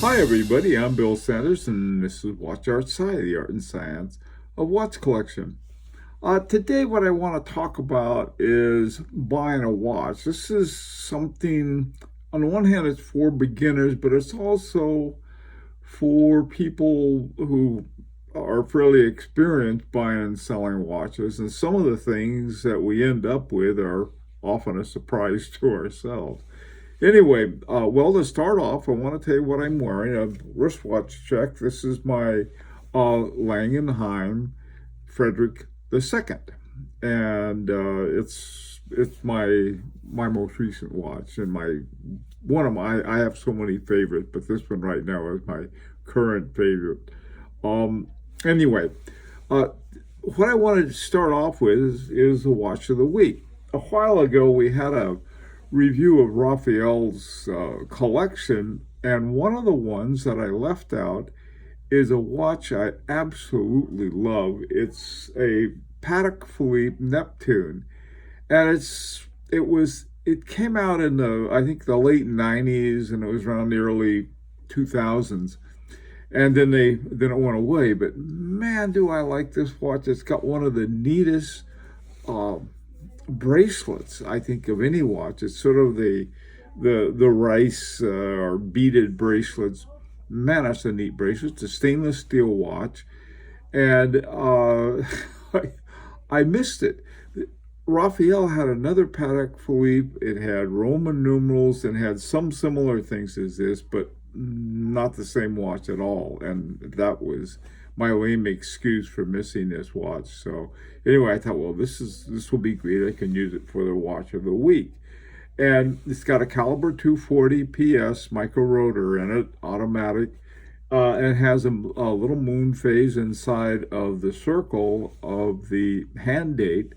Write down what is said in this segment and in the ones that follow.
Hi, everybody. I'm Bill Sanders, and this is Watch Art Sci, the art and science of watch collection. Today, what I want to talk about is buying a watch. This is something, on the one hand, it's for beginners, but it's also for people who are fairly experienced buying and selling watches. And some of the things that we end up with are often a surprise to ourselves. Anyway, well, to start off, I want to tell you what I'm wearing. A wristwatch check. This is my Langenheim Frederick II, and it's my most recent watch, and my one of my I have so many favorites, but this one right now is my current favorite. Um, anyway, uh, what I wanted to start off with is the watch of the week. A while ago, we had a review of Raphael's collection, and one of the ones that I left out is a watch I absolutely love. It's a Patek Philippe Neptune, and it came out in the I think the late '90s, and it was around the early 2000s, and then it went away. But man, do I like this watch! It's got one of the neatest uh, bracelets I think of any watch. It's sort of the rice or beaded bracelets. Man, that's a neat bracelet. It's a stainless steel watch, and I, I missed it. Raphael had another Patek Philippe. It had Roman numerals and had some similar things as this, but not the same watch at all. And that was my lame excuse for missing this watch. So anyway, I thought, well, this will be great. I can use it for the watch of the week. And it's got a caliber 240 PS micro rotor in it, automatic. And it has a little moon phase inside of the circle of the hand date.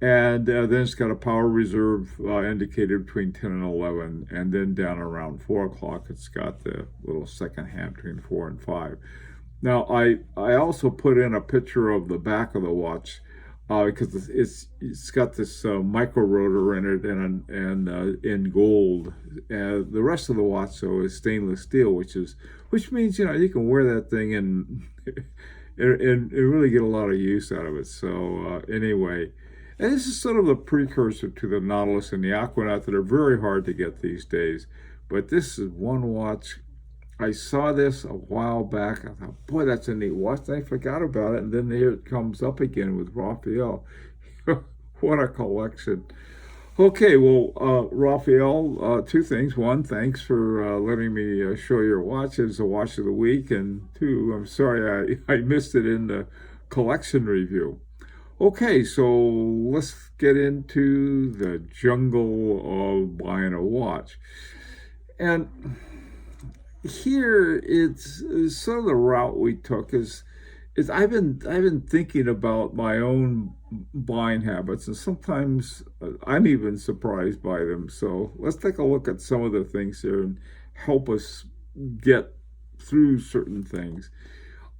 And then it's got a power reserve indicated between 10 and 11. And then down around 4 o'clock, it's got the little second hand between 4 and 5. Now, I also put in a picture of the back of the watch because it's got this micro rotor in it and in gold. The rest of the watch, though, is stainless steel, which means you can wear that thing and and really get a lot of use out of it. So anyway, and this is sort of the precursor to the Nautilus and the Aquanaut that are very hard to get these days. But this is one watch. I saw this a while back. I thought, boy, that's a neat watch. And I forgot about it. And then here it comes up again with Raphael. What a collection. Okay, well, Raphael, two things. One, thanks for letting me show your watch as the watch of the week. And two, I'm sorry I missed it in the collection review. Okay, so let's get into the jungle of buying a watch. And here it's sort of the route we took is I've been thinking about my own buying habits, and sometimes I'm even surprised by them. So let's take a look at some of the things here and help us get through certain things.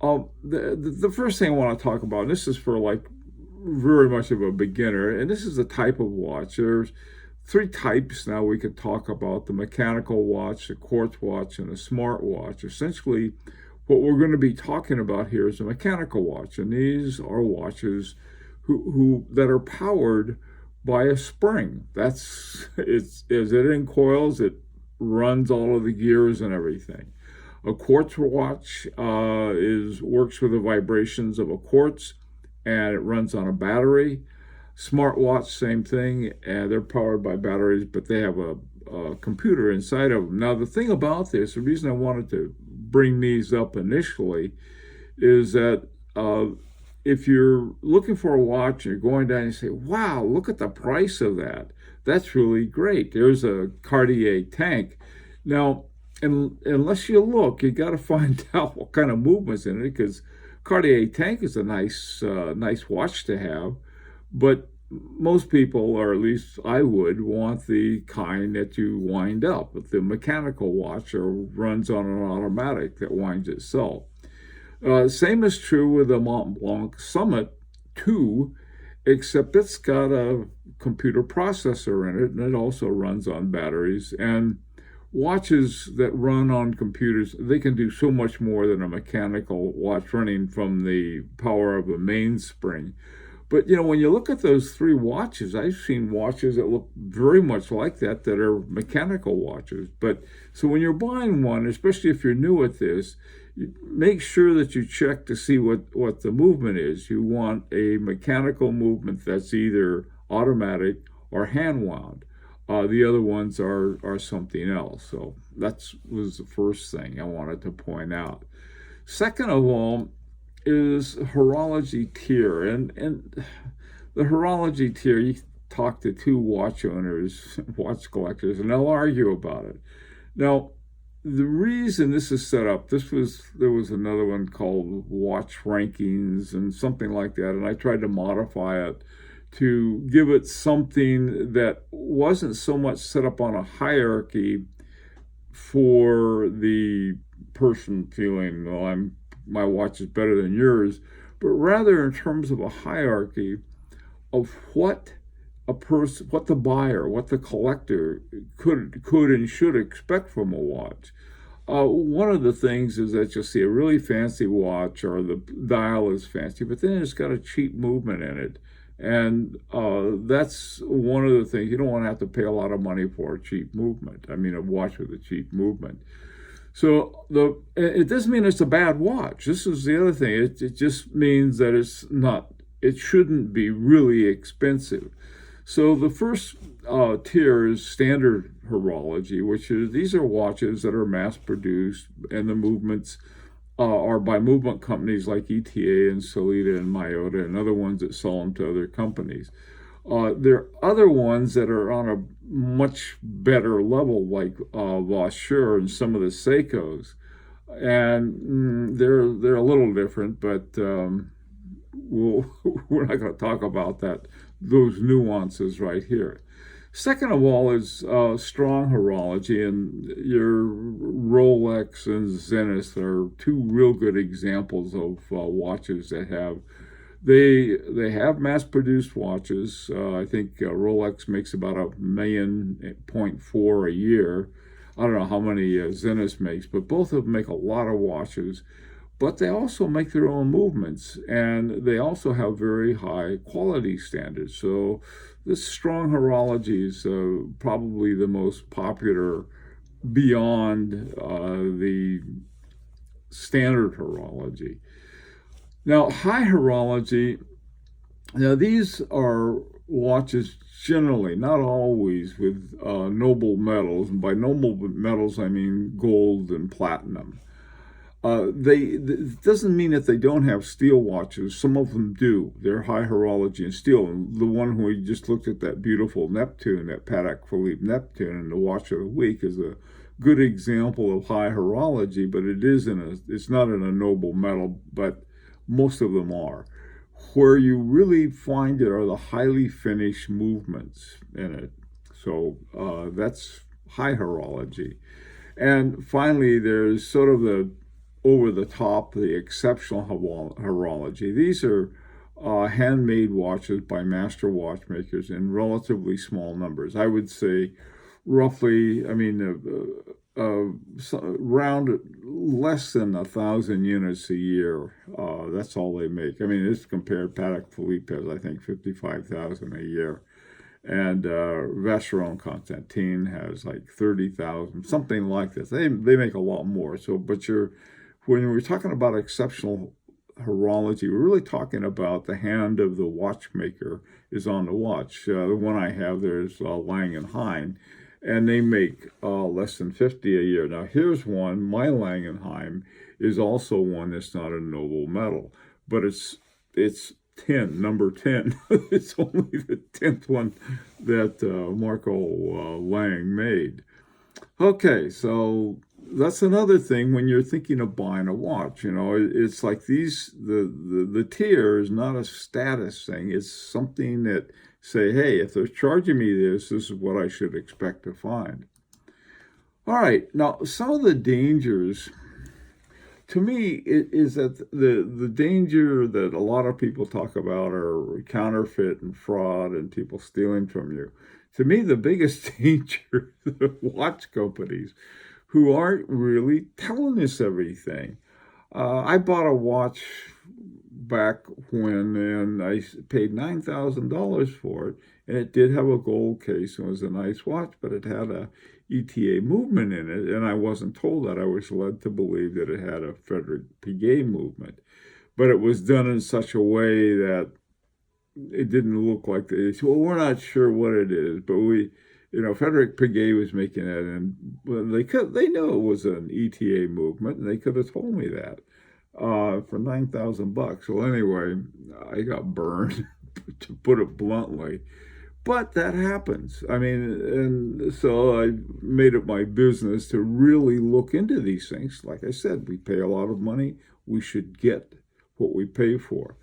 The first thing I want to talk about, and this is for like very much of a beginner, and this is the type of watch. There's three types now we could talk about: the mechanical watch, the quartz watch, and a smart watch. Essentially, what we're going to be talking about here is a mechanical watch, and these are watches who that are powered by a spring. It's as it uncoils, it runs all of the gears and everything. A quartz watch works with the vibrations of a quartz, and it runs on a battery. Smartwatch, same thing, and they're powered by batteries, but they have a computer inside of them. Now, the thing about this, the reason I wanted to bring these up initially, is that if you're looking for a watch and you're going down and you say, wow, look at the price of that. That's really great. There's a Cartier tank. Now, unless you look, you got to find out what kind of movement's in it, because Cartier tank is a nice watch to have, but most people, or at least I would, want the kind that you wind up. But the mechanical watch runs on an automatic that winds itself. Same is true with the Mont Blanc Summit 2, except it's got a computer processor in it, and it also runs on batteries. And watches that run on computers, they can do so much more than a mechanical watch running from the power of a mainspring. But, when you look at those three watches, I've seen watches that look very much like that are mechanical watches. But so when you're buying one, especially if you're new at this, make sure that you check to see what the movement is. You want a mechanical movement that's either automatic or hand wound. The other ones are something else. So that was the first thing I wanted to point out. Second of all is horology tier. And the horology tier, you talk to two watch owners, watch collectors, and they'll argue about it. Now, the reason this is set up, there was another one called Watch Rankings and something like that, and I tried to modify it to give it something that wasn't so much set up on a hierarchy for the person feeling, well, my watch is better than yours, but rather in terms of a hierarchy of what the buyer, what the collector could and should expect from a watch. One of the things is that you'll see a really fancy watch, or the dial is fancy, but then it's got a cheap movement in it. And that's one of the things. You don't want to have to pay a lot of money for a cheap movement. I mean, a watch with a cheap movement. So it doesn't mean it's a bad watch. This is the other thing. It just means that it shouldn't be really expensive. So the first tier is standard horology, which is, these are watches that are mass produced, and the movements are by movement companies like ETA and Solita and Miyota and other ones that sell them to other companies. There are other ones that are on a much better level, like Vaucher and some of the Seikos, and they're a little different, but we're not going to talk about those nuances right here. Second of all is strong horology, and your Rolex and Zenith are two real good examples of watches that they have mass-produced watches. I think Rolex makes about 1.4 million a year. I don't know how many Zenith makes, but both of them make a lot of watches. But they also make their own movements, and they also have very high quality standards. So this strong horology is probably the most popular beyond the standard horology. Now, high horology, these are watches generally, not always, with noble metals. And by noble metals, I mean gold and platinum. It doesn't mean that they don't have steel watches. Some of them do. They're high horology and steel. And the one who we just looked at, that beautiful Neptune, that Patek Philippe Neptune, and the watch of the week, is a good example of high horology, but it's not in a noble metal, but most of them are. Where you really find it are the highly finished movements in it. So that's high horology. And finally, there's sort of the over the top, the exceptional horology. These are handmade watches by master watchmakers in relatively small numbers. I would say roughly, around less than 1,000 units a year. That's all they make. This compared, Patek Philippe has, I think, 55,000 a year. And Vacheron Constantin has like 30,000, something like this. They make a lot more. So, when we're talking about exceptional horology, we're really talking about the hand of the watchmaker is on the watch. The one I have there is Lang & Hein, and they make less than 50 a year. Now, here's one. My Lang & Hein is also one that's not a noble metal, but it's 10, number 10. It's only the 10th one that Marco Lang made. Okay, so that's another thing when you're thinking of buying a watch. It's like the tier is not a status thing. It's something that say, hey, if they're charging me this is what I should expect to find. All right, now some of the dangers to me, it is that the danger that a lot of people talk about are counterfeit and fraud and people stealing from you. To me, the biggest danger is the watch companies who aren't really telling us everything. I bought a watch back when, and I paid $9,000 for it, and it did have a gold case and was a nice watch, but it had a ETA movement in it, and I wasn't told that. I was led to believe that it had a Frederick Piguet movement, but it was done in such a way that it didn't look like this. Well, we're not sure what it is, but Frederick Piguet was making it, and they knew it was an ETA movement, and they could have told me that for $9,000. Well, anyway, I got burned, to put it bluntly. But that happens. I mean, and so I made it my business to really look into these things. Like I said, we pay a lot of money. We should get what we pay for.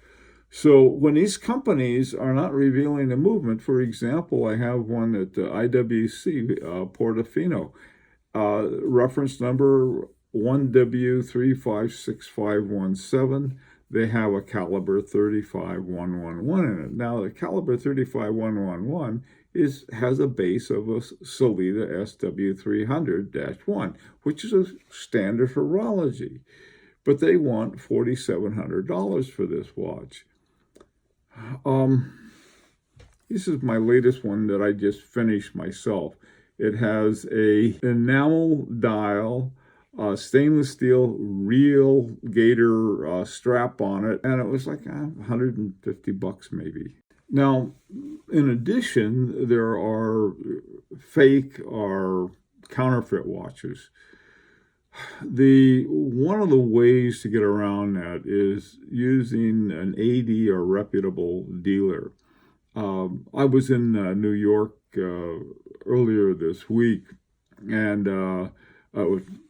So when these companies are not revealing the movement, for example, I have one at IWC, Portofino, reference number 1W356517. They have a caliber 35111 in it. Now, the caliber 35111 has a base of a Sellita SW300-1, which is a standard horology. But they want $4,700 for this watch. This is my latest one that I just finished myself. It has a enamel dial, stainless steel real gator strap on it, and it was like $150 maybe. Now, in addition, there are fake or counterfeit watches. One of the ways to get around that is using an AD or reputable dealer. I was in New York earlier this week, and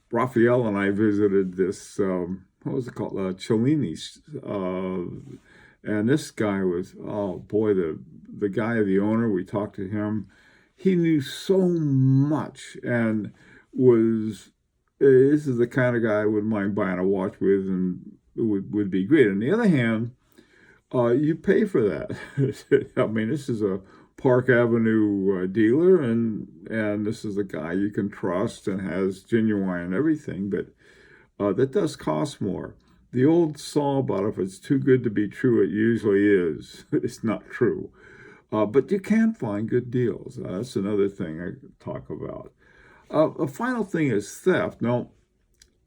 Raphael and I visited this, what was it called, Cellini's, and this guy was, oh boy, the guy, the owner, we talked to him. He knew so much and this is the kind of guy I wouldn't mind buying a watch with, and it would be great. On the other hand, you pay for that. I mean, this is a Park Avenue dealer, and this is a guy you can trust and has genuine everything, but that does cost more. The old saw about if it's too good to be true, it usually is. It's not true. But you can find good deals. That's another thing I talk about. A final thing is theft. Now,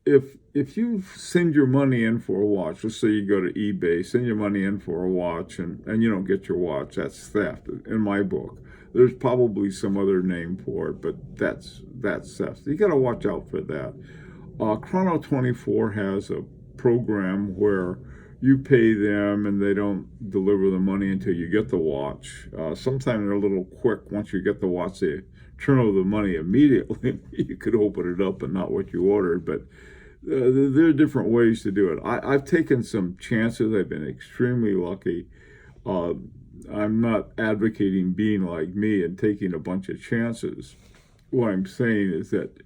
if you send your money in for a watch, let's say you go to eBay, send your money in for a watch, and you don't get your watch, that's theft in my book. There's probably some other name for it, but that's theft. You got to watch out for that. Chrono24 has a program where you pay them and they don't deliver the money until you get the watch. Sometimes they're a little quick. Once you get the watch, they turn over the money immediately. You could open it up and not what you ordered, but there are different ways to do it. I've taken some chances. I've been extremely lucky. I'm not advocating being like me and taking a bunch of chances. What I'm saying is that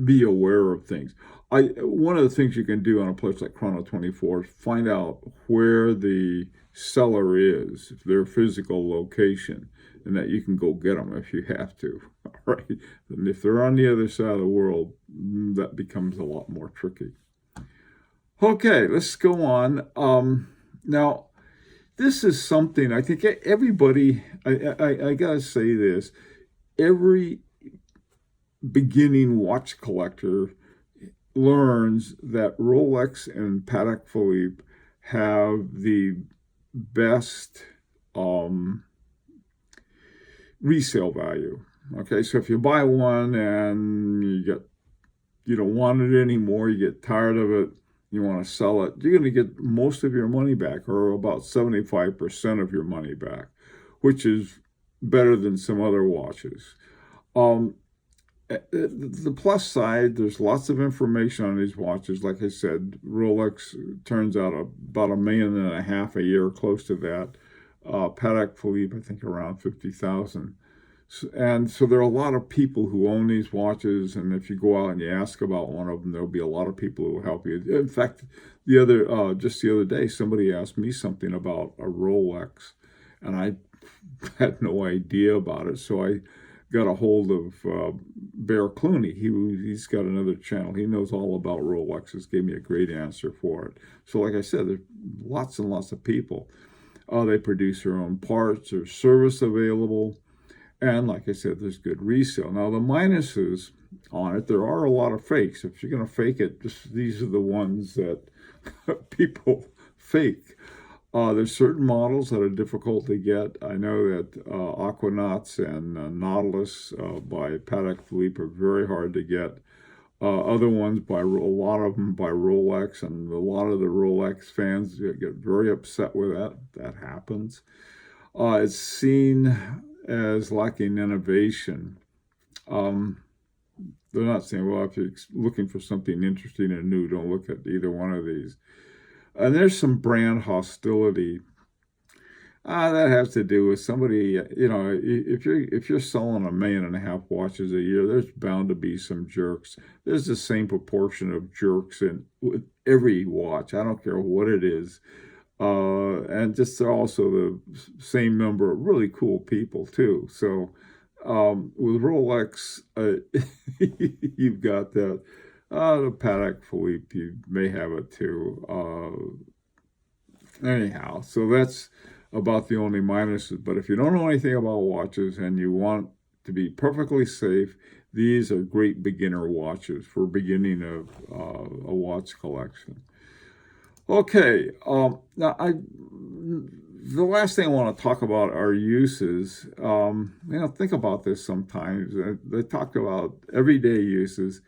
be aware of things. One of the things you can do on a place like Chrono24 is find out where the seller is, their physical location, and that you can go get them if you have to. All right. And if they're on the other side of the world, that becomes a lot more tricky. Okay, let's go on. Now, this is something I think everybody, I gotta say this, every beginning watch collector learns that Rolex and Patek Philippe have the best resale value. Okay, so if you buy one and you don't want it anymore, you get tired of it, you want to sell it, you're going to get most of your money back, or about 75% of your money back, which is better than some other watches. The plus side, there's lots of information on these watches. Like I said, Rolex turns out about $1.5 million a year, close to that. Patek Philippe, I think around 50,000. And so there are a lot of people who own these watches, and if you go out and you ask about one of them, there'll be a lot of people who will help you. In fact, just the other day, somebody asked me something about a Rolex, and I had no idea about it. So I got a hold of Bear Clooney. He's got another channel. He knows all about Rolexes. Gave me a great answer for it. So like I said, there's lots and lots of people. They produce their own parts. There's service available. And like I said, there's good resale. Now, the minuses on it, there are a lot of fakes. If you're going to fake it, these are the ones that people fake. There's certain models that are difficult to get. I know that Aquanauts and Nautilus by Patek Philippe are very hard to get. Other ones, a lot of them by Rolex, and a lot of the Rolex fans get very upset with that. That happens. It's seen as lacking innovation. They're not saying, well, if you're looking for something interesting and new, don't look at either one of these. And there's some brand hostility. That has to do with somebody, if you're selling 1.5 million watches a year, there's bound to be some jerks. There's the same proportion of jerks in with every watch. I don't care what it is. And just also the same number of really cool people too. So with Rolex, you've got that. The Patek Philippe, you may have it too. Anyhow, so that's about the only minuses. But if you don't know anything about watches and you want to be perfectly safe, these are great beginner watches for beginning a watch collection. Okay, now the last thing I want to talk about are uses. Think about this sometimes. They talk about everyday uses.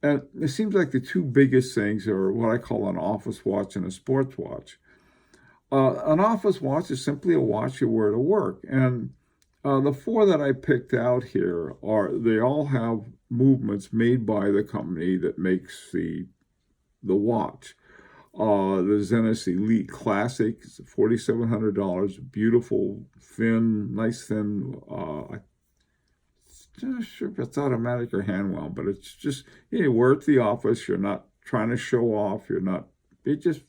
And it seems like the two biggest things are what I call an office watch and a sports watch. An office watch is simply a watch you wear to work. And the four that I picked out here they all have movements made by the company that makes the watch. The Zenith Elite Classic is $4,700. Beautiful, nice thin. I'm not sure if it's automatic or hand wound, but it's just, you wear it to the office. You're not trying to show off. You're just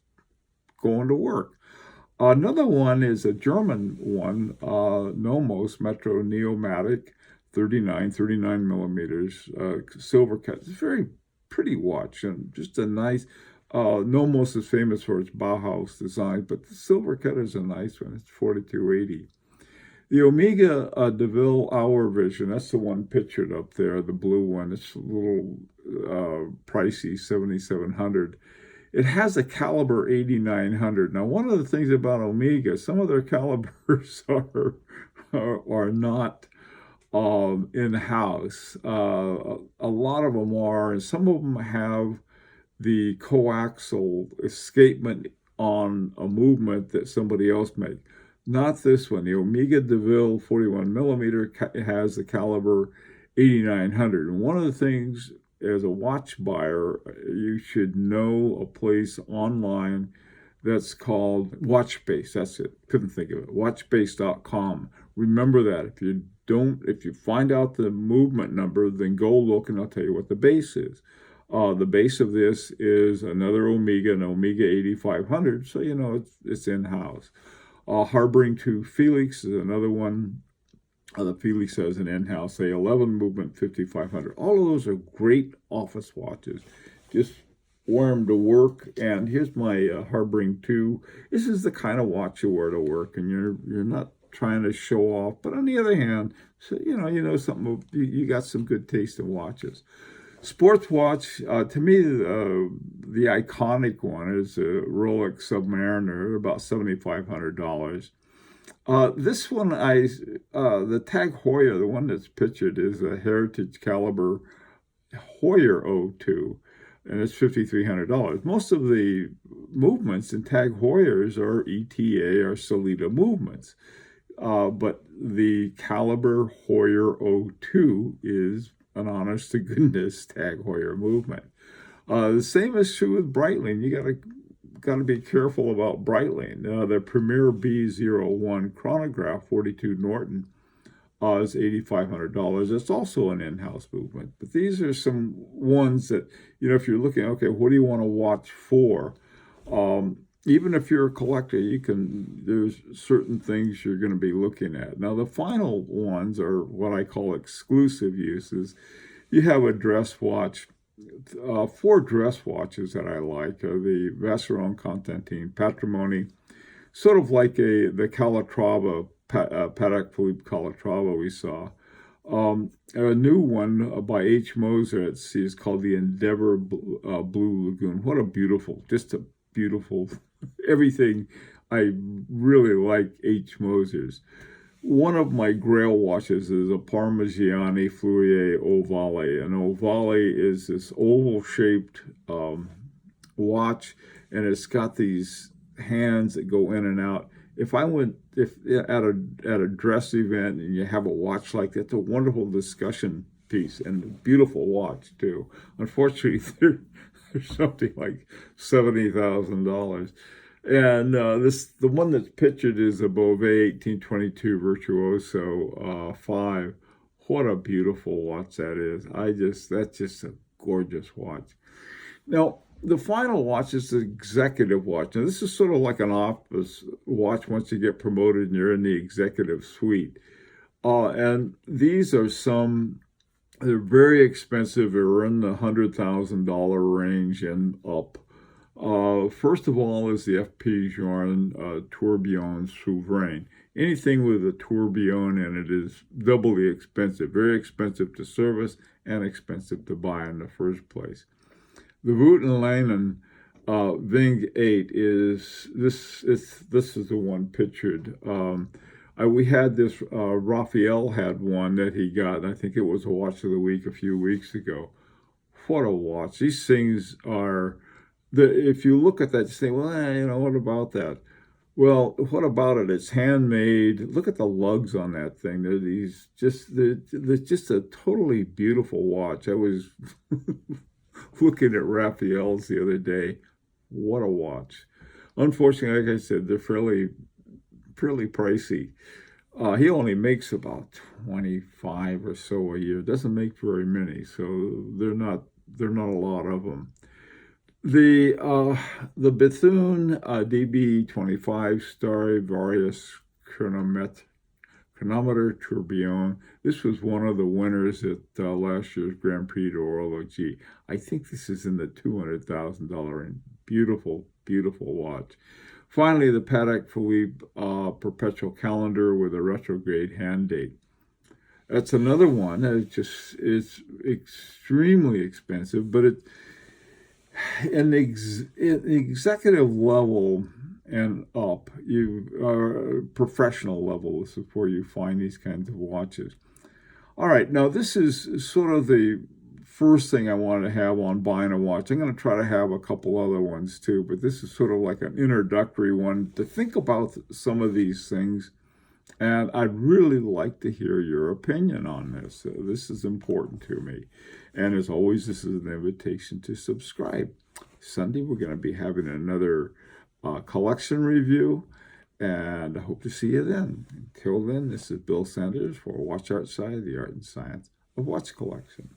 going to work. Another one is a German one, Nomos Metro Neomatic, 39 millimeters, silver cut. It's a very pretty watch and just a nice. Nomos is famous for its Bauhaus design, but the silver cut is a nice one. It's $4,280. The Omega DeVille Hour Vision, that's the one pictured up there, the blue one. It's a little pricey, $7,700. It has a caliber 8,900. Now, one of the things about Omega, some of their calibers are not in-house. A lot of them are, and some of them have the coaxial escapement on a movement that somebody else made. Not this one. The Omega DeVille 41 millimeter has the caliber 8,900. And one of the things as a watch buyer, you should know a place online that's called Watchbase. That's it. Couldn't think of it. Watchbase.com. Remember that. If you find out the movement number, then go look and I'll tell you what the base is. The base of this is another Omega, an Omega 8500, so you know it's in-house. Harboring to Felix is another one. The Felix has an in-house A11 movement 5500. All of those are great office watches. Just wear them to work. And here's my Harboring 2. This is the kind of watch you wear to work, and you're not trying to show off. But on the other hand, so you know something. You got some good taste in watches. Sports watch, to me, the iconic one is a Rolex Submariner, about $7,500. This one, the Tag Heuer, the one that's pictured, is a Heritage Caliber Heuer 02, and it's $5,300. Most of the movements in Tag Heuers are ETA or Solita movements, but the Caliber Heuer 02 is an honest to goodness Tag Heuer movement. The same is true with Breitling. You gotta be careful about Breitling. The Premier B01 chronograph 42 Norton. is $8,500. It's also an in-house movement. But these are some ones that, if you're looking, okay, what do you want to watch for? Even if you're a collector, there's certain things you're going to be looking at. Now, the final ones are what I call exclusive uses. You have a dress watch. Four dress watches that I like are the Vacheron Constantin Patrimony, sort of like the Calatrava, Patek Philippe Calatrava we saw. A new one by H. Moser at sea is called the Endeavor Blue Lagoon. What a beautiful, just a beautiful, everything. I really like H. Moser's. One of my Grail watches is a Parmigiani Fleurier Ovale. An Ovale is this oval-shaped watch, and it's got these hands that go in and out. If at a dress event and you have a watch like that, it's a wonderful discussion piece and a beautiful watch too. Unfortunately, they're something like $70,000. And the one that's pictured is a Beauvais 1822 Virtuoso 5. What a beautiful watch that is. That's just a gorgeous watch. Now, the final watch is the executive watch. Now, this is sort of like an office watch once you get promoted and you're in the executive suite. And these are they're very expensive. They're in the $100,000 range and up. First of all is the FP Journe Tourbillon Souverain. Anything with a tourbillon in it is doubly expensive. Very expensive to service and expensive to buy in the first place. The Wooten Lenen Ving 8 is this is the one pictured. We had this, Raphael had one that he got, and I think it was a watch of the week a few weeks ago. What a watch. These things are, if you look at that, you say, well, what about that? Well, what about it? It's handmade. Look at the lugs on that thing. They're just a totally beautiful watch. I was looking at Raphael's the other day. What a watch. Unfortunately, like I said, they're fairly pricey. He only makes about 25 or so a year. Doesn't make very many, so they're not a lot of them. The Bethune DB25 Stradivarius Chronometer Tourbillon. This was one of the winners at last year's Grand Prix d'Horology. I think this is in the $200,000 range. Beautiful, beautiful watch. Finally, the Patek Philippe Perpetual Calendar with a retrograde hand date. That's another one that is extremely expensive, but in the executive level and up, professional level, this is where you find these kinds of watches. All right, now this is sort of the first thing I wanted to have on buying a watch. I'm going to try to have a couple other ones too, but this is sort of like an introductory one to think about some of these things. And I'd really like to hear your opinion on this. This is important to me. And as always, this is an invitation to subscribe. Sunday, we're going to be having another collection review, and I hope to see you then. Until then, this is Bill Sanders for Watch Art Side, the art and science of watch collection.